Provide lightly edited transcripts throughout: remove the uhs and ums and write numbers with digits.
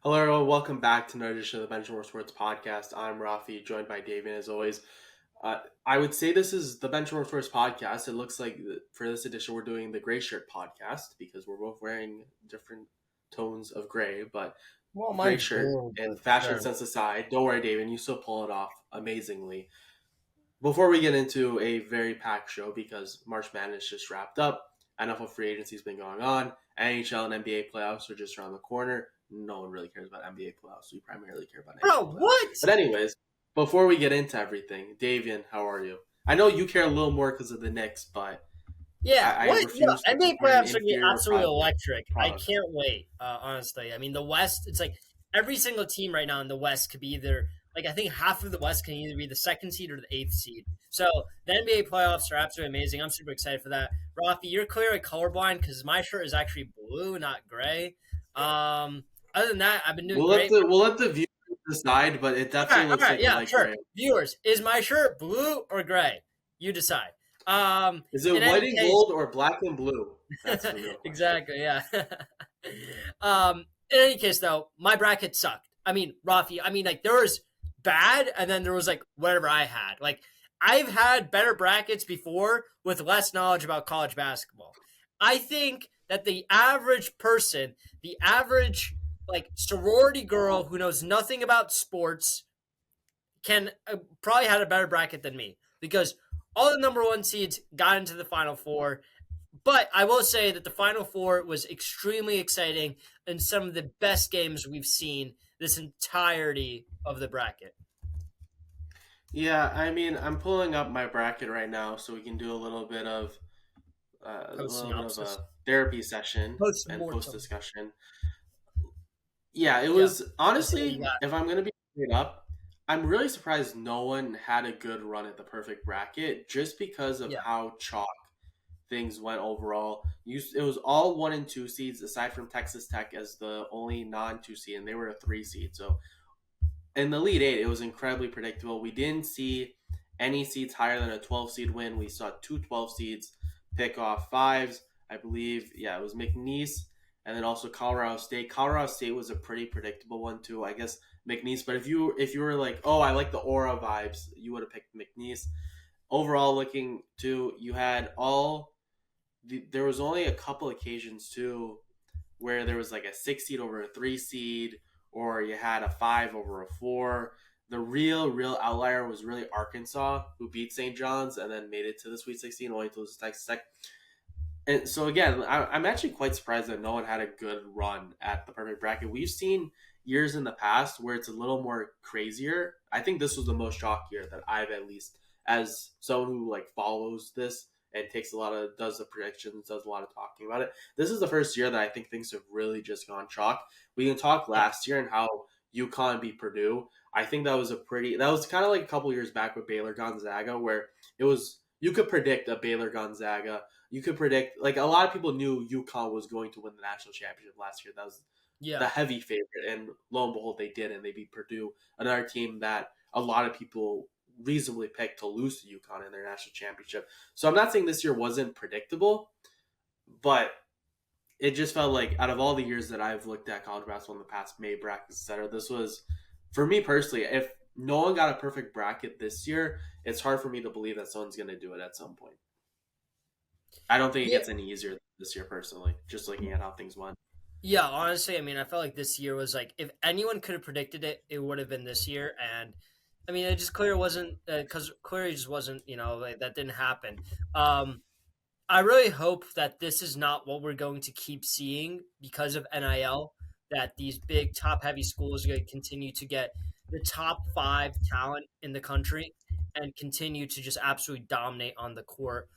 Hello, everyone. Welcome back to another edition of the Benchwarmer Sports Podcast. I'm Raffi, joined by Davian as always. I would say this is the Benchwarmer Sports Podcast. It looks like for this edition we're doing the Gray Shirt Podcast because we're both wearing different tones of gray, but Well, gray mine's shirt blue, and but fashion sure. sense aside, don't worry, Davian, you still pull it off amazingly. Before we get into a very packed show because March Madness just wrapped up, NFL free agency has been going on, NHL and NBA playoffs are just around the corner. No one really cares about NBA playoffs. We primarily care about Bro, NHL playoffs. what? But anyways, before we get into everything, Davian, how are you? I know you care a little more because of the Knicks, but Yeah, I what? Yeah, refuse to NBA support an playoffs are gonna be inferior absolutely electric. I product. can't wait. Honestly, I mean, the West. It's like every single team right now in the West could be either like I think half of the West can either be the second seed or the eighth seed. So the NBA playoffs are absolutely amazing. I'm super excited for that. Rafi, you're clearly colorblind because my shirt is actually blue, not gray. Other than that, I've been doing great. We'll let the viewers decide, but it definitely All looks right, like a yeah, light sure. gray. Viewers, is my shirt blue or gray? You decide. Is it In white any and case, gold or black and blue? That's the real question. exactly, yeah. In any case, though, my bracket sucked. I mean, Rafi, like there was bad, and then there was like whatever I had. Like I've had better brackets before with less knowledge about college basketball. I think that the average person, the average like sorority girl who knows nothing about sports, can probably had a better bracket than me because all the number one seeds got into the final four. But I will say that the Final Four was extremely exciting and some of the best games we've seen this entirety of the bracket. Yeah, I mean, I'm pulling up my bracket right now so we can do a Post little bit of synopsis. a therapy session Post and post mortem. discussion. Yeah, it Yeah. was Let's see what you honestly, got. if I'm gonna be straight up, I'm really surprised no one had a good run at the perfect bracket just because of Yeah. how chalk things went overall. It was all 1 and 2 seeds aside from Texas Tech as the only non 2 seed, and they were a 3 seed. So in the Elite Eight, it was incredibly predictable. We didn't see any seeds higher than a 12 seed win. We saw two 12 seeds pick off fives. I believe, yeah, it was McNeese and then also Colorado State. Colorado State was a pretty predictable one too. I guess McNeese, but if you were like, oh, I like the aura vibes, you would have picked McNeese. Overall, looking to you had there was only a couple occasions too where there was like a 6 seed over a 3 seed, or you had a 5 over a 4. The real outlier was really Arkansas, who beat St. John's and then made it to the Sweet 16, only to lose to Texas Tech. And so again, I'm actually quite surprised that no one had a good run at the perfect bracket. We've seen years in the past where it's a little more crazier. I think this was the most shock year that I've at least, as someone who like follows this and takes does the predictions, does a lot of talking about it. This is the first year that I think things have really just gone chalk. We can talk Yeah. last year and how UConn beat Purdue. I think that was kind of like a couple years back with Baylor Gonzaga, where it was you could predict a Baylor Gonzaga. You could predict, like, a lot of people knew UConn was going to win the national championship last year. That was the Yeah. heavy favorite, and lo and behold, they did, and they beat Purdue, another team that a lot of people reasonably picked to lose to UConn in their national championship. So I'm not saying this year wasn't predictable, but it just felt like out of all the years that I've looked at college basketball in the past, May brackets, etc., this was, for me personally, if no one got a perfect bracket this year, it's hard for me to believe that someone's going to do it at some point. I don't think it Yeah. gets any easier this year, personally, just looking at how things went. Yeah, honestly, I mean, I felt like this year was like if anyone could have predicted it, it would have been this year. And I mean, it just clear wasn't because clearly just wasn't. Like, that didn't happen. Um, I really hope that this is not what we're going to keep seeing because of NIL. That these big top heavy schools are going to continue to get the top five talent in the country and continue to just absolutely dominate on the court.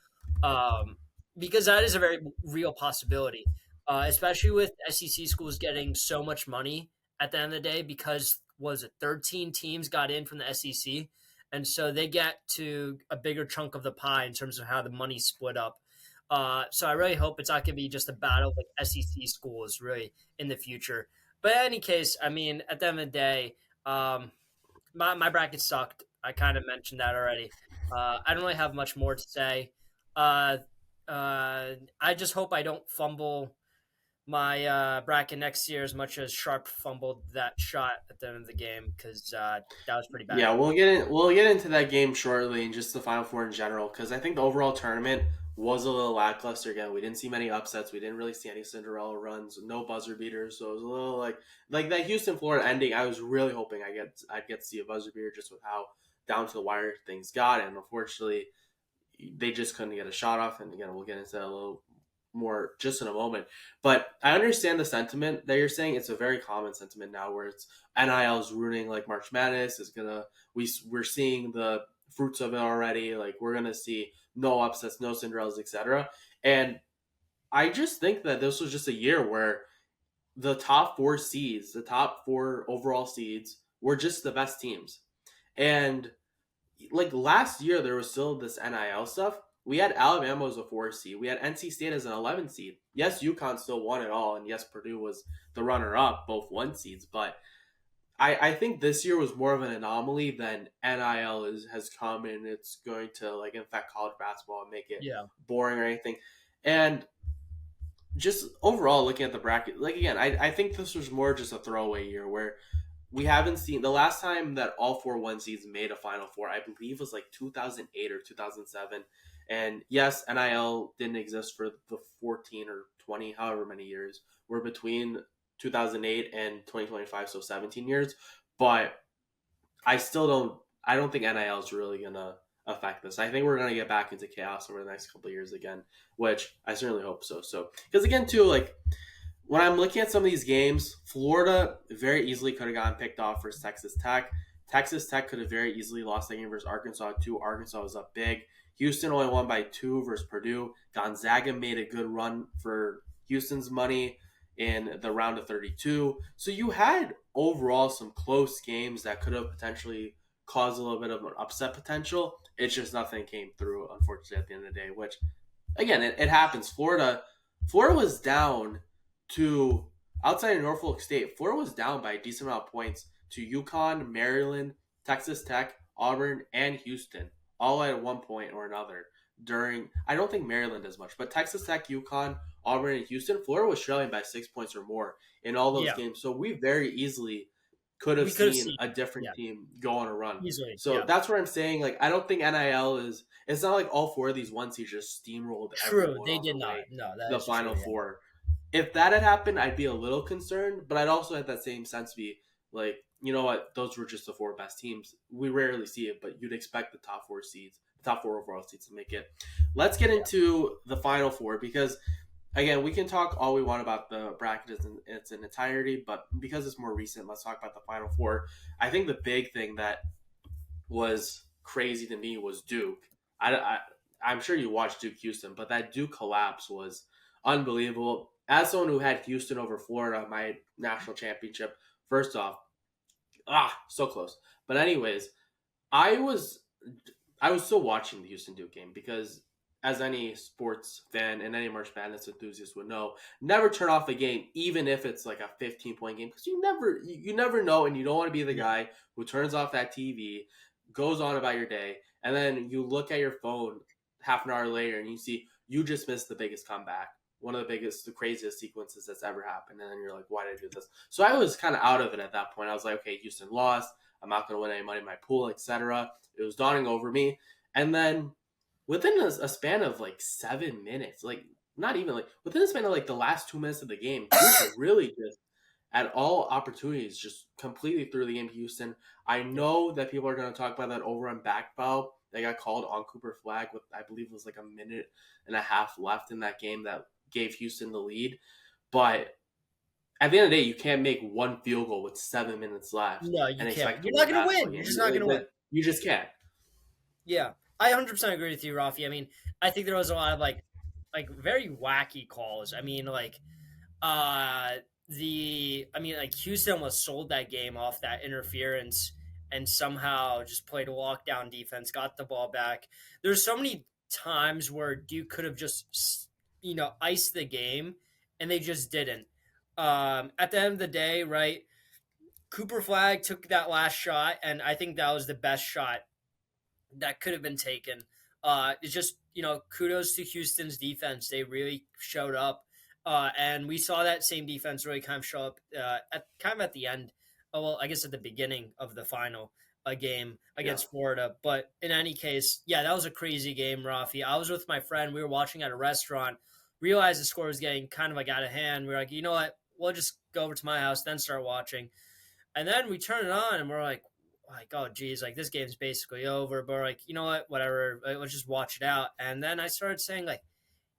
Um, because that is a very real possibility, especially with SEC schools getting so much money at the end of the day because was it 13 teams got in from the SEC, and so they get to a bigger chunk of the pie in terms of how the money's split up. So I really hope it's not going to be just a battle like SEC schools really in the future. But in any case, I mean, at the end of the day, my bracket sucked. I kind of mentioned that already. I don't really have much more to say. Uh, I just hope I don't fumble my bracket next year as much as Sharp fumbled that shot at the end of the game because that was pretty bad. Yeah, we'll get into that game shortly and just the Final Four in general because I think the overall tournament was a little lackluster. Again, we didn't see many upsets. We didn't really see any Cinderella runs, no buzzer beaters. So it was a little like that Houston Florida ending. I was really hoping I'd get to see a buzzer beater just with how down to the wire things got, and unfortunately they just couldn't get a shot off. And again, we'll get into that a little more just in a moment. But I understand the sentiment that you're saying. It's a very common sentiment now where it's NIL's ruining like March Madness is gonna we're seeing the fruits of it already. Like we're gonna see no upsets, no Cinderellas, etc. And I just think that this was just a year where the top four seeds, the top four overall seeds, were just the best teams. And like last year there was still this NIL stuff. We had Alabama as a 4 seed. We had NC State as an 11 seed. Yes, UConn still won it all, and yes, Purdue was the runner up, both 1 seeds. But I think this year was more of an anomaly than has come and it's going to like infect college basketball and make it Yeah. boring or anything. And just overall looking at the bracket, like again, I think this was more just a throwaway year where we haven't seen the last time that all 4 1 seeds made a Final Four. I believe was like 2008 or 2007. And yes, NIL didn't exist for the 14 or 20, however many years. We're between 2008 and 2025, so 17 years. But I still don't. I don't think NIL is really gonna affect this. I think we're gonna get back into chaos over the next couple of years again, which I certainly hope so. So because again, too, like when I'm looking at some of these games, Florida very easily could have gotten picked off versus Texas Tech. Texas Tech could have very easily lost that game versus Arkansas too. Arkansas was up big. Houston only won by 2 versus Purdue. Gonzaga made a good run for Houston's money in the round of 32. So you had overall some close games that could have potentially caused a little bit of an upset potential. It's just nothing came through, unfortunately, at the end of the day, which again, it happens. Florida was down to outside of Norfolk State. Florida was down by a decent amount of points to UConn, Maryland, Texas Tech, Auburn, and Houston, all at one point or another. During, I don't think Maryland as much, but Texas Tech, UConn, Auburn, and Houston, Florida was trailing by 6 points or more in all those Yeah. games. So we very easily could have We could have seen seen. a different Yeah. team go on a run. Easily. So Yeah. that's where I'm saying, like, I don't think NIL is. It's not like all 4 of these 1 seeds just steamrolled True. everyone They on did the not. way No, to that the is true. Final Yeah. Four. If that had happened, I'd be a little concerned, but I'd also had that same sense be like, you know what, those were just the 4 best teams. We rarely see it, but you'd expect the top 4 seeds, the top 4 overall seeds to make it. Let's get Yeah. into the Final Four because again, we can talk all we want about the bracket in its entirety, but because it's more recent, let's talk about the Final Four. I think the big thing that was crazy to me was Duke. I'm sure you watched Duke Houston, but that Duke collapse was unbelievable. As someone who had Houston over Florida, my national championship, first off, so close. But anyways, I was I was still watching the Houston Duke game because, as any sports fan and any March Madness enthusiast would know, never turn off a game, even if it's like a 15-point game, because you never know, and you don't want to be the Yeah. guy who turns off that TV, goes on about your day, and then you look at your phone half an hour later and you see you just missed the biggest comeback, one of the biggest, the craziest sequences that's ever happened, and then you're like, why did I do this? So I was kind of out of it at that point. I was like, okay, Houston lost. I'm not going to win any money in my pool, etc. It was dawning over me. And then within a span of like 7 minutes, like not even like within a span of like the last 2 minutes of the game, Duke really just at all opportunities just completely threw the game to Houston. I know that people are going to talk about that overrun back foul that got called on Cooper Flag with I believe it was like a minute and a half left in that game that gave Houston the lead. But at the end of the day, you can't make one field goal with 7 minutes left No, you and can't. expect to You're win not a going to basketball win. You're game. just not going to win. You just can't. Yeah, I 100% agree with you, Rafi. I mean, I think there was a lot of like very wacky calls. I mean, like uh like Houston was sold that game off that interference and somehow just played a lockdown defense, got the ball back. There's so many times where Duke could have just iced the game and they just didn't. At the end of the day, right? Cooper Flag took that last shot, and I think that was the best shot that could have been taken. It's just kudos to Houston's defense. They really showed up, And we saw that same defense really kind of show up at the end. Oh, well, I guess at the beginning of the final game Yeah. against Florida. But in any case, yeah, that was a crazy game, Rafi. I was with my friend. We were watching at a restaurant. Realized the score was getting kind of like out of hand. We were like, you know what? We'll just go over to my house, then start watching. And then we turn it on, and we're like, oh geez, like this game's basically over. But we're like, you know what? Whatever. Let's just watch it out. And then I started saying like,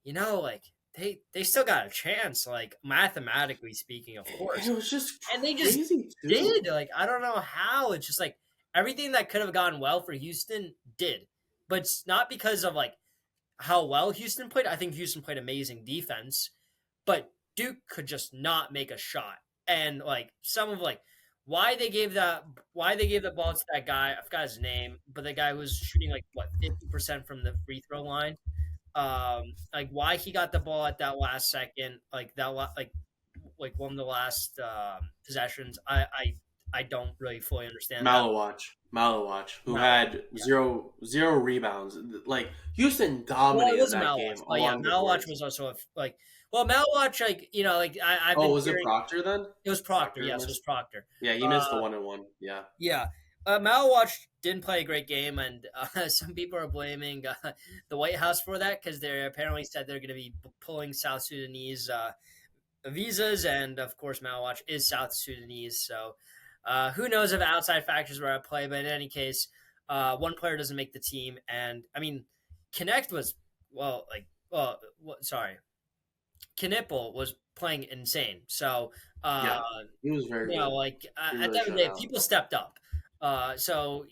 like they still got a chance, like mathematically speaking, of And course. it was just And they just crazy too. did. Like I don't know how. It's just like everything that could have gone well for Houston did, but it's not because of like how well Houston played. I think Houston played amazing defense, but Duke could just not make a shot. And like some of like why they gave the ball to that guy. I forgot his name, but the guy was shooting like what 50% from the free throw line. Like why he got the ball at that last second, like one of the last possessions. I don't really fully understand that. Malawach, who No, had zero rebounds. Like Houston well, it dominated wasn't that Malwatch, game but yeah, along the Malwatch boards. was also well, Malwatch, like like I've Oh, been was it hearing Proctor then? it was Proctor. Proctor Yes, it was missed. Proctor. Yeah, he missed the Uh, 1-and-1. Yeah, yeah. Malwatch didn't play a great game, and some people are blaming the White House for that because they apparently said they're going to be pulling South Sudanese visas, and of course, Malwatch is South Sudanese. So, who knows if outside factors were at play? But in any case, one player doesn't make the team, and I mean, Connect was sorry, Knipple was playing insane. So, uh, yeah, he was very good. He at really the end of showed the day, out. people stepped up. So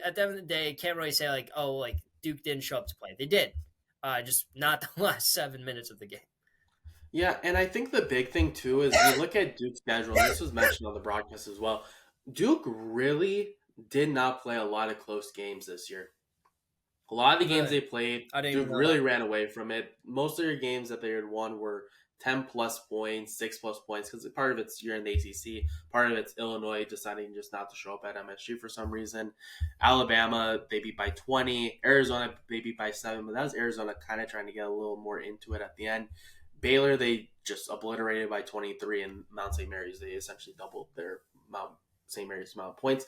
at the end of the day, can't really say like, oh, like Duke didn't show up to play. They did, just not the last 7 minutes of the game. Yeah, and I think the big thing too is you look at Duke's schedule, and this was mentioned on the broadcast as well. Duke really did not play a lot of close games this year. A lot of the games Really, they played, I didn't Duke even know that. really ran away from it. Most of their games that they had won were 10 plus points, 6 plus points, because part of it's you're in the ACC, part of it's Illinois deciding just not to show up at MSG for some reason. Alabama, they beat by 20. Arizona, they beat by 7, but that was Arizona kind of trying to get a little more into it at the end. Baylor, they just obliterated by 23, and Mount St. Mary's, they essentially doubled their Mount St. Mary's amount of points.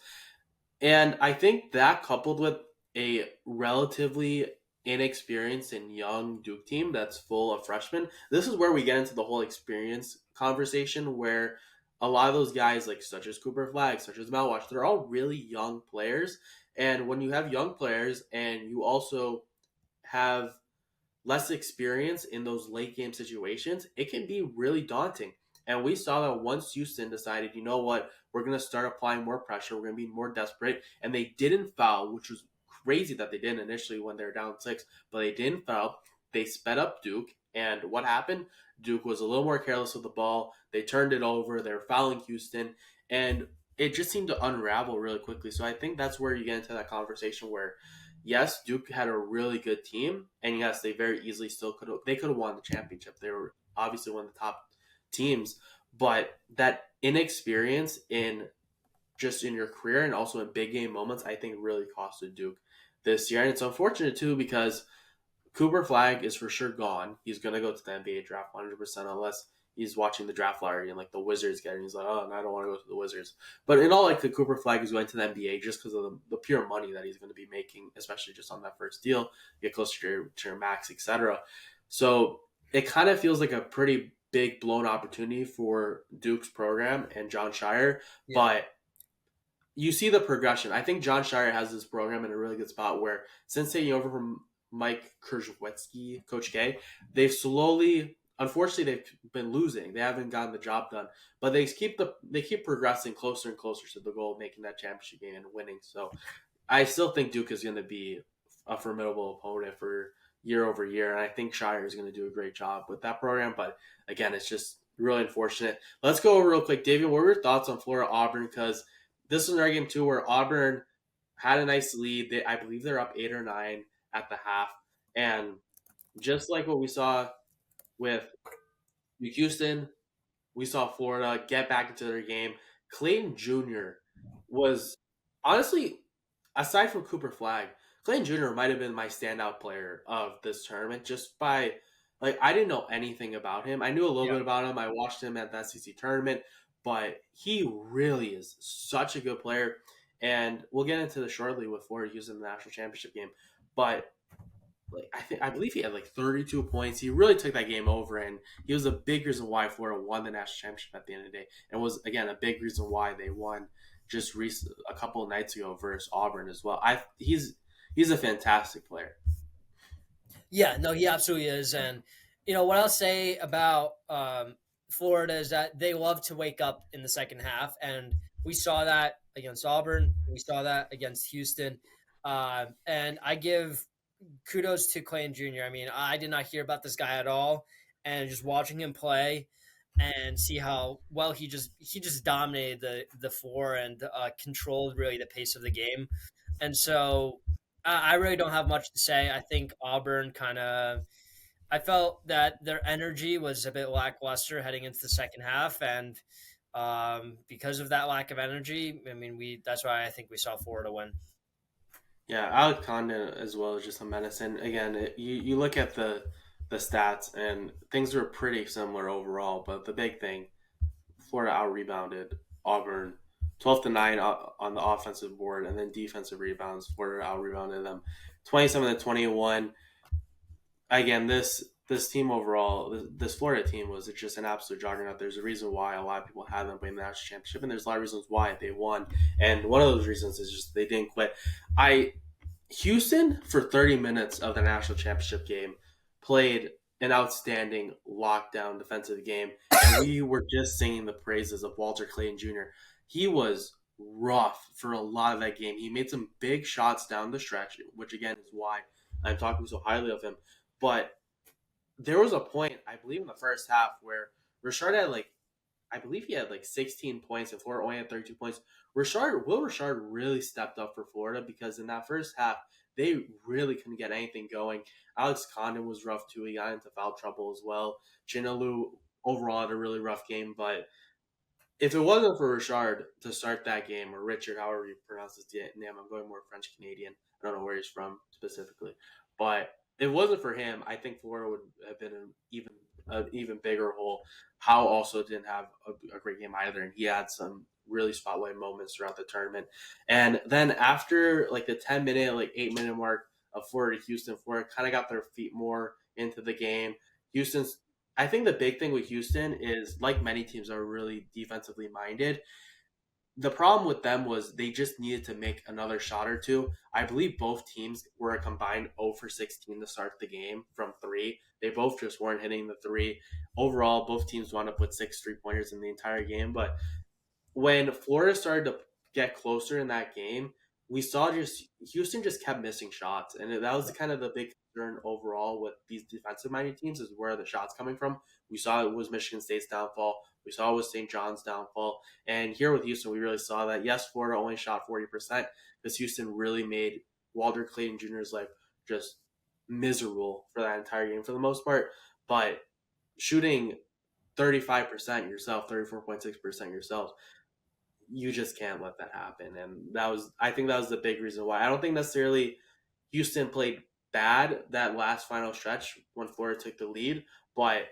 And I think that coupled with a relatively inexperienced and young Duke team that's full of freshmen, this is where we get into the whole experience conversation where a lot of those guys, like such as Cooper Flag, such as Malwash, they're all really young players. And when you have young players and you also have less experience in those late game situations, it can be really daunting. And we saw that once Houston decided, you know what, we're going to start applying more pressure, we're going to be more desperate, and they didn't foul, which was crazy that they didn't initially when they were down 6, but they didn't foul. They sped up Duke, and what happened? Duke was a little more careless with the ball. They turned it over. They were fouling Houston, and it just seemed to unravel really quickly. So I think that's where you get into that conversation where yes, Duke had a really good team, and yes, they very easily still could have won the championship. They were obviously one of the top teams, but that inexperience in just in your career and also in big game moments, I think really costed Duke this year. And it's unfortunate too because Cooper Flag is for sure gone. He's gonna go to the NBA draft 100% unless he's watching the draft lottery and like the Wizards get it. And he's like, oh, no, I don't want to go to the Wizards. But in all, like the Cooper Flag is going to the NBA just because of the pure money that he's going to be making, especially just on that first deal, get closer to your max, etc. So it kind of feels like a pretty big blown opportunity for Duke's program and John Shire, Yeah, but you see the progression. I think John Shire has this program in a really good spot where since taking over from Mike Krzyzewski, Coach K, they've slowly, unfortunately, they've been losing. They haven't gotten the job done, but they keep progressing closer and closer to the goal of making that championship game and winning. So I still think Duke is going to be a formidable opponent for year over year, and I think Shire is going to do a great job with that program. But again, it's just really unfortunate. Let's go real quick, David. What were your thoughts on Florida Auburn? Because this is another game too where Auburn had a nice lead. I believe they're up 8 or 9 at the half, and just like what we saw with Houston, we saw Florida get back into their game. Clayton Jr. was honestly, aside from Cooper Flag, Clayton Jr. might have been my standout player of this tournament just by like I didn't know anything about him. I knew a little Yeah. bit about him. I watched him at the SEC tournament, but he really is such a good player. And we'll get into this shortly with Florida Houston in the national championship game. But like I believe he had like 32 points. He really took that game over, and he was a big reason why Florida won the national championship at the end of the day, and was again a big reason why they won just a couple of nights ago versus Auburn as well. He's a fantastic player. Yeah, no, he absolutely is. And what I'll say about Florida is that they love to wake up in the second half, and we saw that against Auburn. We saw that against Houston, and I give kudos to Clayton Jr. I mean, I did not hear about this guy at all, and just watching him play and see how well he just dominated the floor and controlled really the pace of the game. And so I really don't have much to say. I think Auburn kind of. I felt that their energy was a bit lackluster heading into the second half, and because of that lack of energy, I mean, that's why I think we saw Florida win. Yeah, Alec Condon as well is just a menace. And again, you look at the stats and things were pretty similar overall. But the big thing, Florida out rebounded Auburn 12-9 on the offensive board, and then defensive rebounds. Florida out rebounded them 27-21. Again, this team overall, this Florida team was just an absolute juggernaut. There's a reason why a lot of people have them playing the national championship, and there's a lot of reasons why they won. And one of those reasons is just they didn't quit. I Houston for 30 minutes of the national championship game played an outstanding lockdown defensive game, and we were just singing the praises of Walter Clayton Jr. He was rough for a lot of that game. He made some big shots down the stretch, which again is why I'm talking so highly of him. But there was a point, I believe, in the first half where Richard had I believe he had 16 points and Florida only had 32 points. Will Richard really stepped up for Florida because in that first half, they really couldn't get anything going. Alex Condon was rough too. He got into foul trouble as well. Chinalu overall had a really rough game, but if it wasn't for Richard to start that game, or Richard, however you pronounce his name, I'm going more French Canadian. I don't know where he's from specifically, but if it wasn't for him, I think Florida would have been an even bigger hole. Howe also didn't have a great game either, and he had some really spotlight moments throughout the tournament. And then after the 10-minute, 8-minute mark of Florida Houston, Florida kind of got their feet more into the game. Houston's I think the big thing with Houston is, like many teams are really defensively minded, the problem with them was they just needed to make another shot or two. I believe both teams were a combined 0 for 16 to start the game from three. They both just weren't hitting the three. Overall, both teams wound up with 6 3-pointers in the entire game. But when Florida started to get closer in that game, we saw just Houston just kept missing shots, and that was kind of the big concern overall with these defensive-minded teams is where the shots coming from. We saw it was Michigan State's downfall. We saw it was St. John's downfall, and here with Houston, we really saw that. Yes, Florida only shot 40% because Houston really made Walter Clayton Jr.'s life just miserable for that entire game for the most part. But shooting 35% yourself, 34.6% yourself, you just can't let that happen. And I think that was the big reason why. I don't think necessarily Houston played bad that last final stretch when Florida took the lead, but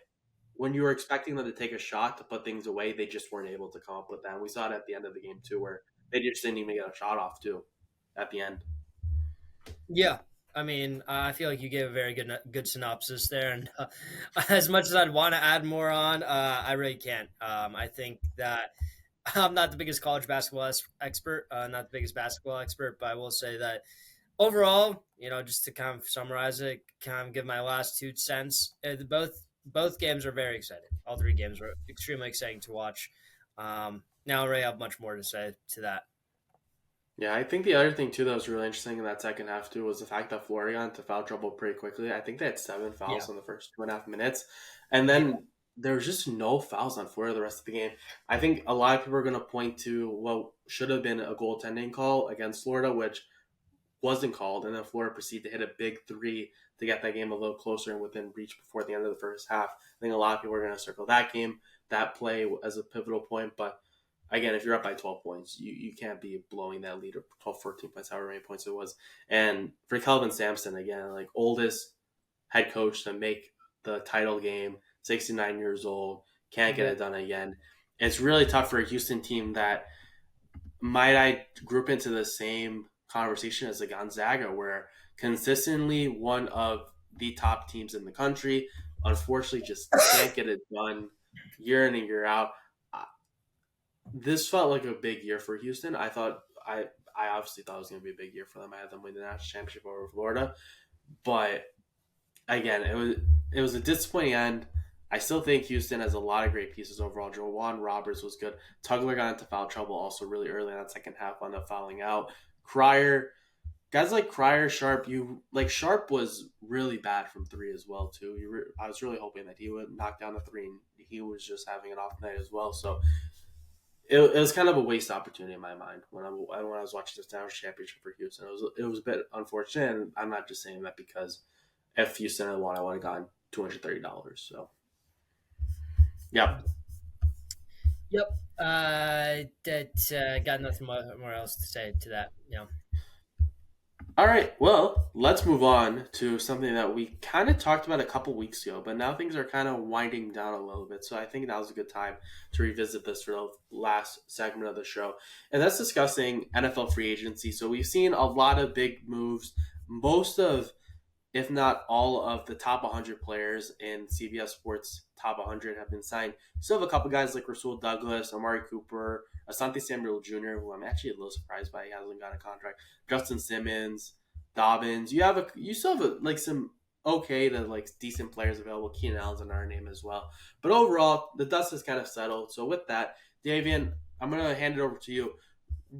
when you were expecting them to take a shot to put things away, they just weren't able to come up with that. And we saw it at the end of the game too, where they just didn't even get a shot off too at the end. Yeah, I mean, I feel like you gave a very good synopsis there, and as much as I'd want to add more on, I really can't. I think that I'm not the biggest college basketball expert, not the biggest basketball expert, but I will say that overall, just to kind of summarize it, kind of give my last 2 cents. Both games are very exciting. All three games were extremely exciting to watch. Now I already have much more to say to that. Yeah, I think the other thing too that was really interesting in that second half too was the fact that Florida got into foul trouble pretty quickly. I think they had 7 fouls Yeah, in the first 2.5 minutes, and yeah, then there was just no fouls on Florida the rest of the game. I think a lot of people are going to point to what should have been a goaltending call against Florida, which wasn't called, and then Florida proceeded to hit a big three to get that game a little closer and within reach before the end of the first half. I think a lot of people are going to circle that game, that play as a pivotal point, but again, if you're up by 12 points, you can't be blowing that lead or 12, 14 points, however many points it was. And for Kelvin Sampson, again, oldest head coach to make the title game, 69 years old, can't get Mhm. it done again. It's really tough for a Houston team that might I group into the same conversation as the Gonzaga, where consistently one of the top teams in the country, unfortunately, just can't get it done year in and year out. Uh, This felt like a big year for Houston. I obviously thought it was going to be a big year for them. I had them win the national championship over Florida, but again, it was a disappointing end. I still think Houston has a lot of great pieces overall. Jawan Roberts was good. Tugler got into foul trouble also really early in that second half, wound up fouling out. Crier, guys like Crier, Sharp, Sharp was really bad from three as well too. I was really hoping that he would knock down the three, and he was just having an off night as well. So it was kind of a waste opportunity in my mind when I was watching this national championship for Houston. It was a bit unfortunate, and I'm not just saying that because if Houston had won, I would have gotten $230. So, yeah. Yep. That got nothing more else to say to that. All right. Well, let's move on to something that we kind of talked about a couple weeks ago, but now things are kind of winding down a little bit. So I think now's a good time to revisit this for the last segment of the show, and that's discussing NFL free agency. So we've seen a lot of big moves. Most of if not all of the top 100 players in CBS Sports top 100 have been signed. You still have a couple guys like Rasul Douglas, Amari Cooper, Asante Samuel Jr., who I'm actually a little surprised by. He hasn't got a contract. Justin Simmons, Dobbins. You still have like some okay to like decent players available. Keenan Allen's another name as well. But overall, the dust has kind of settled. So with that, Davian, I'm gonna hand it over to you.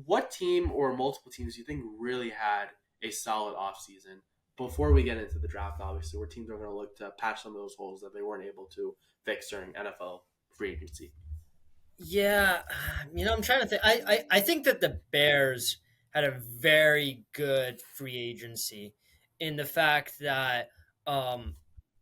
What team or multiple teams do you think really had a solid offseason before we get into the draft, obviously, where teams are going to look to patch some of those holes that they weren't able to fix during NFL free agency? Yeah, I'm trying to think. I think that the Bears had a very good free agency in the fact that um,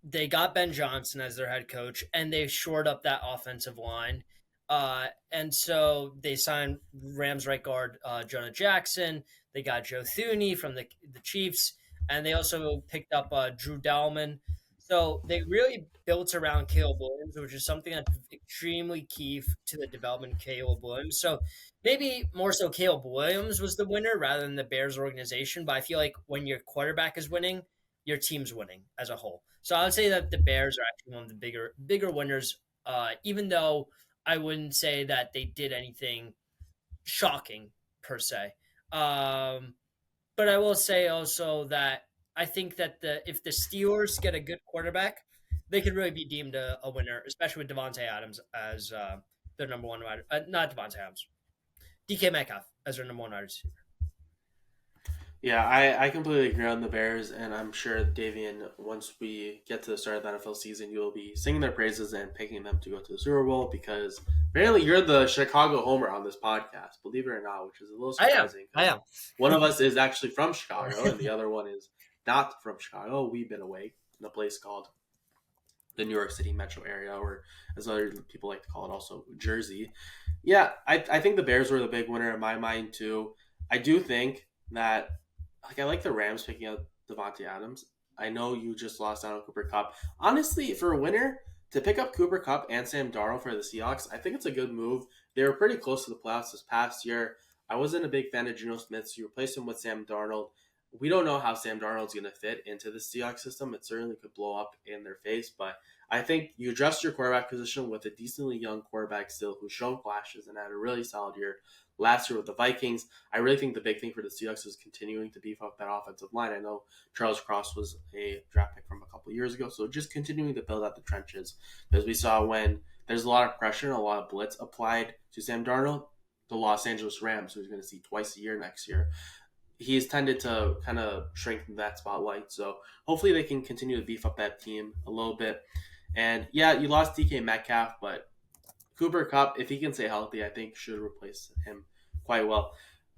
they got Ben Johnson as their head coach and they shored up that offensive line. And so they signed Rams right guard Jonah Jackson. They got Joe Thuney from the Chiefs, and they also picked up Drew Dalman. So they really built around Caleb Williams, which is something that's extremely key to the development of Caleb Williams. So maybe more so Caleb Williams was the winner rather than the Bears organization. But I feel like when your quarterback is winning, your team's winning as a whole. So I would say that the Bears are actually one of the bigger winners. Even though I wouldn't say that they did anything shocking per se. Um, but I will say also that I think that if the Steelers get a good quarterback, they could really be deemed a winner, especially with Devontae Adams as their number one wide. Not Devontae Adams, DK Metcalf as their number one wide receiver. Yeah, I completely agree on the Bears, and I'm sure, Davian, once we get to the start of the NFL season, you will be singing their praises and picking them to go to the Super Bowl because apparently you're the Chicago homer on this podcast, believe it or not, which is a little I am. surprising I because am. one of us is actually from Chicago and the other one is not from Chicago. We've been away in a place called the New York City metro area, or as other people like to call it, also Jersey. Yeah, I think the Bears were the big winner in my mind too. I do think that I like the Rams picking up Devontae Adams. I know you just lost out on Cooper Cup. Honestly, for a winner to pick up Cooper Cup and Sam Darnold for the Seahawks, I think it's a good move. They were pretty close to the playoffs this past year. I wasn't a big fan of Geno Smith, so you replaced him with Sam Darnold. We don't know how Sam Darnold's going to fit into the Seahawks system. It certainly could blow up in their face, but I think you adjust your quarterback position with a decently young quarterback still who's shown flashes and had a really solid year last year with the Vikings. I really think the big thing for the Seahawks is continuing to beef up that offensive line. I know Charles Cross was a draft pick from a couple years ago, so just continuing to build out the trenches. As we saw when there's a lot of pressure and a lot of blitz applied to Sam Darnold, the Los Angeles Rams, who he's going to see twice a year next year, he's tended to kind of shrink that spotlight. So hopefully they can continue to beef up that team a little bit. And yeah, you lost DK Metcalf, but Cooper Cup, if he can stay healthy, I think should replace him quite well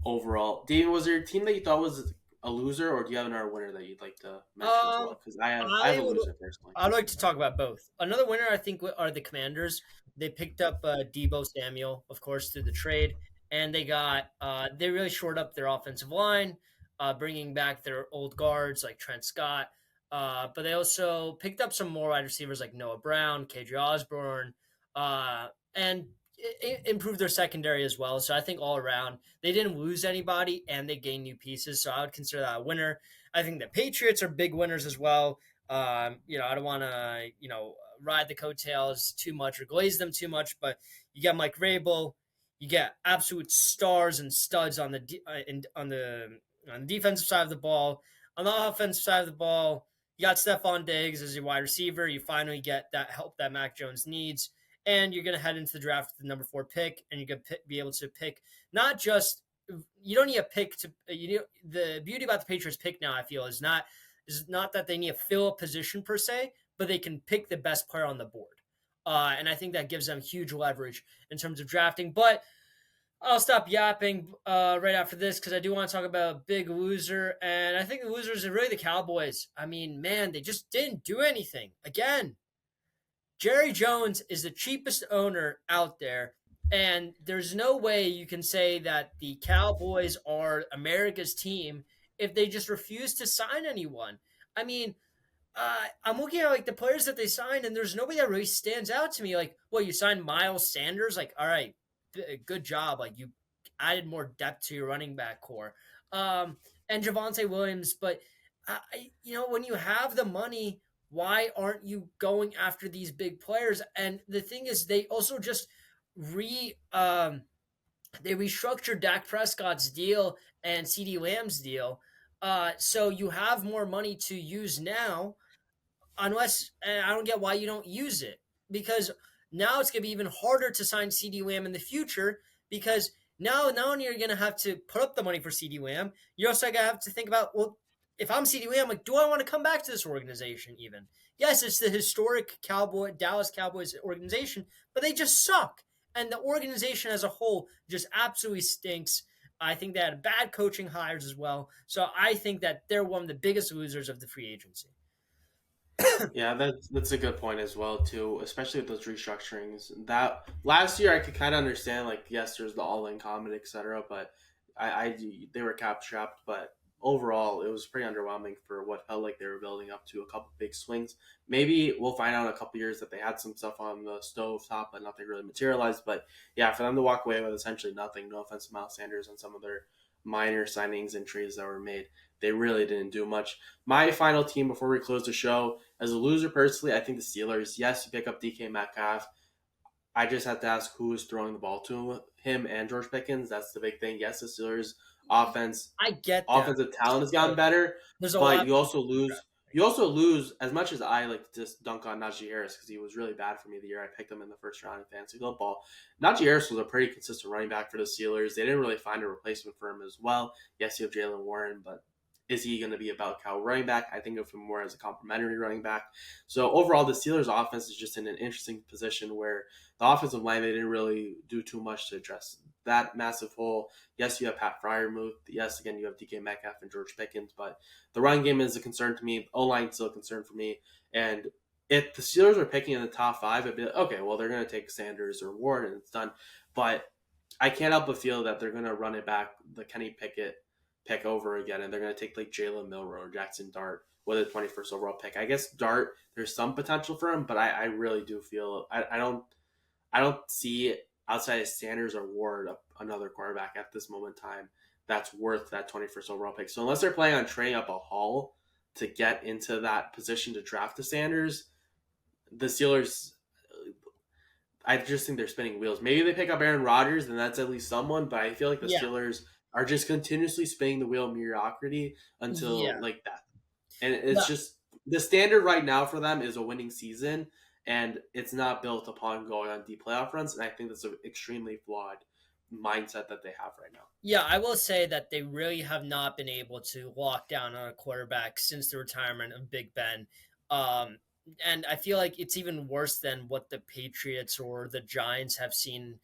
overall. David, was there a team that you thought was a loser, or do you have another winner that you'd like to mention as Um, well? Because I have I a would loser personally. I'd like to talk about both. Another winner, I think, are the Commanders. They picked up Debo Samuel, of course, through the trade, and they really shored up their offensive line, bringing back their old guards like Trent Scott. But they also picked up some more wide receivers like Noah Brown, KJ Osborne, and improved their secondary as well. So I think all around they didn't lose anybody and they gained new pieces. So I would consider that a winner. I think the Patriots are big winners as well. I don't want to ride the coattails too much or glaze them too much, but you got Mike Vrabel, you get absolute stars and studs on the defensive side of the ball. On the offensive side of the ball, you got Stephon Diggs as your wide receiver. You finally get that help that Mac Jones needs. And you're going to head into the draft with the number 4 pick, and you're going to be able to pick not just you don't need a pick to the beauty about the Patriots pick now. I feel is not that they need to fill a position per se, but they can pick the best player on the board, and I think that gives them huge leverage in terms of drafting. But I'll stop yapping right after this because I do want to talk about a big loser, and I think the losers are really the Cowboys. I mean, man, they just didn't do anything. Again, Jerry Jones is the cheapest owner out there, and there's no way you can say that the Cowboys are America's team if they just refuse to sign anyone. I mean, I'm looking at like the players that they signed, and there's nobody that really stands out to me. Like, well, you signed Miles Sanders. Like, all right, good job. Like, you added more depth to your running back core, and Javonte Williams. But when you have the money, why aren't you going after these big players? And the thing is, they also just re they restructured Dak Prescott's deal and CD Lamb's deal. So you have more money to use now, unless and I don't get why you don't use it, because now it's going to be even harder to sign CD Lamb in the future, because now not only are you going to have to put up the money for CD Lamb, you're also going to have to think about, well, if I'm CD Lamb, like, do I want to come back to this organization even? Yes, it's the historic Dallas Cowboys organization, but they just suck. And the organization as a whole just absolutely stinks. I think they had bad coaching hires as well. So I think that they're one of the biggest losers of the free agency. Yeah, that's a good point as well too, especially with those restructurings. That last year I could kind of understand, like, yes, there's the all-in comment, etc. But I they were cap strapped, but overall it was pretty underwhelming for what felt like they were building up to a couple big swings. Maybe we'll find out in a couple years that they had some stuff on the stove top, but nothing really materialized. But yeah, for them to walk away with essentially nothing, no offense to Miles Sanders and some of their minor signings and trades that were made, they really didn't do much. My final team before we close the show, as a loser personally, I think the Steelers. Yes, you pick up DK Metcalf. I just have to ask who is throwing the ball to him and George Pickens. That's the big thing. Yes, the Steelers offense, I get that. offensive talent has gotten better, There's a but lot. you also lose. You also lose, as much as I like to just dunk on Najee Harris because he was really bad for me the year I picked him in the first round in fantasy football. Najee Harris was a pretty consistent running back for the Steelers. They didn't really find a replacement for him as well. Yes, you have Jalen Warren, but is he going to be a bell cow running back? I think of him more as a complimentary running back. So overall, the Steelers' offense is just in an interesting position where the offensive line, they didn't really do too much to address that massive hole. Yes, you have Pat Fryermuth. Yes, again, you have DK Metcalf and George Pickens, but the running game is a concern to me. O-line is still a concern for me. And if the Steelers were picking in the top 5, it'd be like, okay, well, they're going to take Sanders or Ward and it's done. But I can't help but feel that they're going to run it back, the Kenny Pickett pick over again, and they're going to take like Jalen Milroe or Jackson Dart with a 21st overall pick. I guess Dart, there's some potential for him, but I really do feel I don't see outside of Sanders or Ward another quarterback at this moment in time that's worth that 21st overall pick. So unless they're planning on trading up a haul to get into that position to draft the Sanders, the Steelers, I just think they're spinning wheels. Maybe they pick up Aaron Rodgers, and that's at least someone. But I feel like the Yeah, Steelers are just continuously spinning the wheel of mediocrity until yeah. like that. And it's No, just the standard right now for them is a winning season, and it's not built upon going on deep playoff runs. And I think that's an extremely flawed mindset that they have right now. yeah, I will say that they really have not been able to lock down on a quarterback since the retirement of Big Ben. Um, and I feel like it's even worse than what the Patriots or the Giants have seen.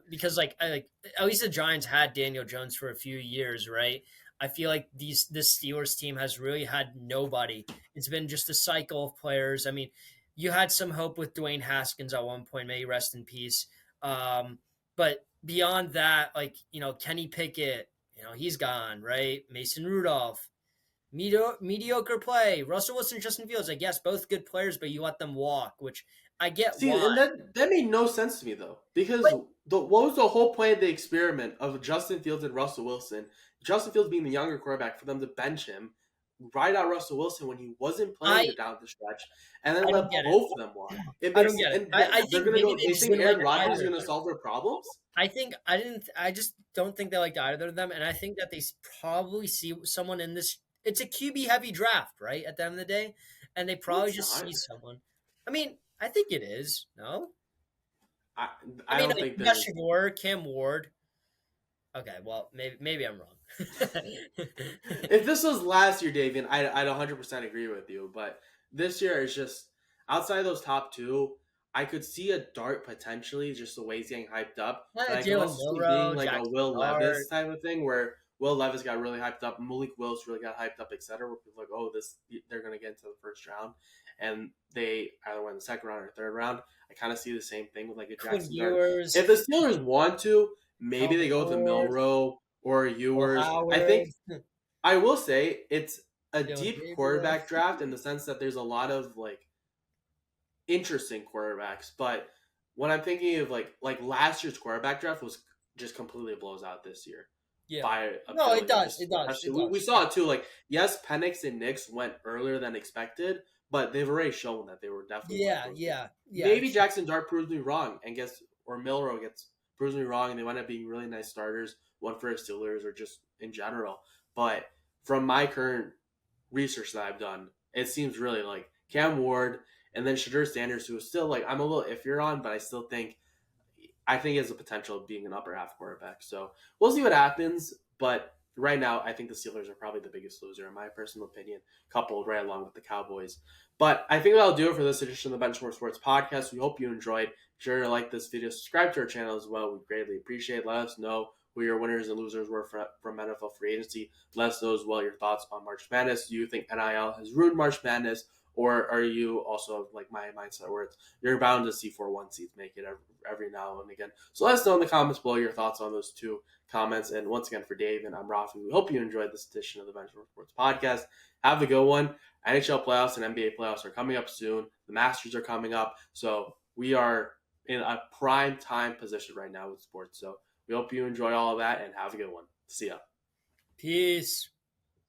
Because like at least the Giants had Daniel Jones for a few years, right? I feel like this Steelers team has really had nobody. It's been just a cycle of players. I mean, you had some hope with Dwayne Haskins at one point, may he rest in peace. But beyond that, like, Kenny Pickett, he's gone, right? Mason Rudolph, mediocre play. Russell Wilson, Justin Fields, I guess both good players, but you let them walk, which I get See, why. and that made no sense to me though, because But what was the whole point of the experiment of Justin Fields and Russell Wilson? Justin Fields being the younger quarterback for them to bench him, ride out Russell Wilson when he wasn't playing I the down the stretch, and then I don't let get it. both of them walk. It I don't makes get it. and I they're think gonna maybe go. they They just think didn't like Aaron Rodgers is either of gonna them. solve their problems. I think I didn't. I just don't think they liked either of them, and I think that they probably see someone in this. It's a QB heavy draft, right? At the end of the day, and they No, probably it's just see not. someone. I mean, I think it is. No, I I I mean, don't like, think you got there's. Shador, Cam Ward. Okay, well, maybe I'm wrong. If this was last year, Davian, I'd 100% agree with you. But this year is just outside of those top two. I could see a Dart potentially, just the way he's getting hyped up. But I could Jalen also see it being Milrow, like a Jackson Will Levis Dart, type of thing where Will Levis got really hyped up, Malik Willis really got hyped up, etc. Where people are like, oh, this they're gonna get into the first round, and they either went in the second round or third round. I kind of see the same thing with like a Quinn Jackson Dart. Ewers, If the Steelers want to, maybe Calvin they go with a Ridley, Milrow or Will Ewers. I Howard, think I will say it's a Dylan deep Gabriel. quarterback draft in the sense that there's a lot of like interesting quarterbacks, but when I'm thinking of like last year's quarterback draft was just completely blows out this year Yeah. by a No, it billion. does. Just It does. especially It we does. saw Yeah. it too. Like yes, Penix and Knicks went earlier than expected, but they've already shown that they were definitely one of Yeah. those things. Yeah. Yeah. Maybe Jackson Dart proves me wrong and gets or Milrow gets proves me wrong and they wind up being really nice starters, one for the Steelers or just in general. But from my current research that I've done, it seems really like Cam Ward and then Shadur Sanders, who is still like I'm a little iffier on, but I think he has the potential of being an upper half quarterback. So we'll see what happens. But right now, I think the Steelers are probably the biggest loser, in my personal opinion, coupled right along with the Cowboys. But I think that'll do it for this edition of the Benchwarmer Sports Podcast. We hope you enjoyed. Be sure to like this video, subscribe to our channel as well. We greatly appreciate it. Let us know who your winners and losers were from NFL free agency. Let us know as well your thoughts on March Madness. Do you think NIL has ruined March Madness? Or are you also like my mindset where you're bound to see 4-1 seeds make it every now and again? So let us know in the comments below your thoughts on those two comments. And once again, for Dave and I'm Raffi, we hope you enjoyed this edition of the Benchwarmer Sports Podcast. Have a good one. NHL playoffs and NBA playoffs are coming up soon. The Masters are coming up. So we are in a prime time position right now with sports. So we hope you enjoy all of that and have a good one. See ya. Peace.